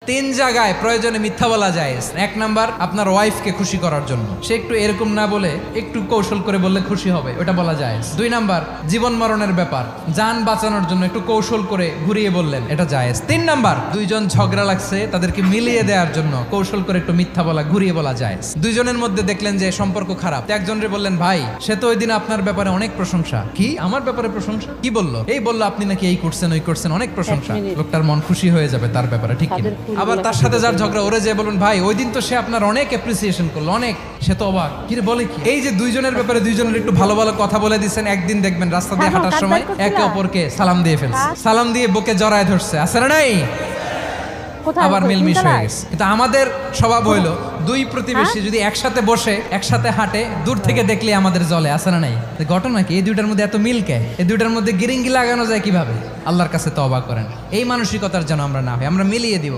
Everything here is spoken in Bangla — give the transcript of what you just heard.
তিন জায়গায় প্রয়োজনে মিথ্যা বলা যায়। এক নাম্বার, আপনার ওয়াইফকে খুশি করার জন্য, সে একটু এরকম না বলে একটু কৌশল করে বললে খুশি হবে, ওটা বলা যায়। দুই নাম্বার, জীবন মরণের ব্যাপার, যান বাঁচানোর জন্য একটু কৌশল করে ঘুরিয়ে বললেন, এটা জায়েজ। তিন নাম্বার, দুইজন ঝগড়া লাগছে তাদেরকে মিলিয়ে দেওয়ার জন্য কৌশল করে একটু মিথ্যা বলা, ঘুরিয়ে বলা যায়। দুইজনের মধ্যে দেখলেন যে সম্পর্ক খারাপ, একজনরে বললেন, ভাই সে তো ওই দিন আপনার ব্যাপারে অনেক প্রশংসা। কি আমার ব্যাপারে প্রশংসা? কি বললো? এই বললো আপনি নাকি এই করছেন ওই করছেন, অনেক প্রশংসা। লোকটার মন খুশি হয়ে যাবে তার ব্যাপারে, ঠিক কিনা? আবার তার সাথে যার ঝগড়া, ওরে যে বলুন, ভাই ওই দিন তো সে আপনার অনেক অ্যাপ্রিসিয়েশন করলো, অনেক, সে তো অবাক, কি রে বলে কি? এই যে দুইজনের ব্যাপারে দুইজনের একটু ভালো ভালো কথা বলে দিচ্ছেন, একদিন দেখবেন রাস্তা দিয়ে হাঁটার সময় একে অপরকে সালাম দিয়ে ফেলছে, সালাম দিয়ে বুকে জড়ায় ধরছে, আছে না নাই? আবার মিলমিশ হয়ে গেছে। কিন্তু আমাদের স্বভাব হইলো দুই প্রতিবেশী যদি একসাথে বসে একসাথে হাঁটে, দূর থেকে দেখলে আমাদের জলে, আছে না নাই? ঘটনা কি? এই দুইটার মধ্যে এত মিলকে, এই দুইটার মধ্যে গিরিঙ্গি লাগানো যায় কিভাবে? আল্লাহর কাছে তওবা করেন, এই মানসিকতার যেন আমরা না হয়, আমরা মিলিয়ে দিব।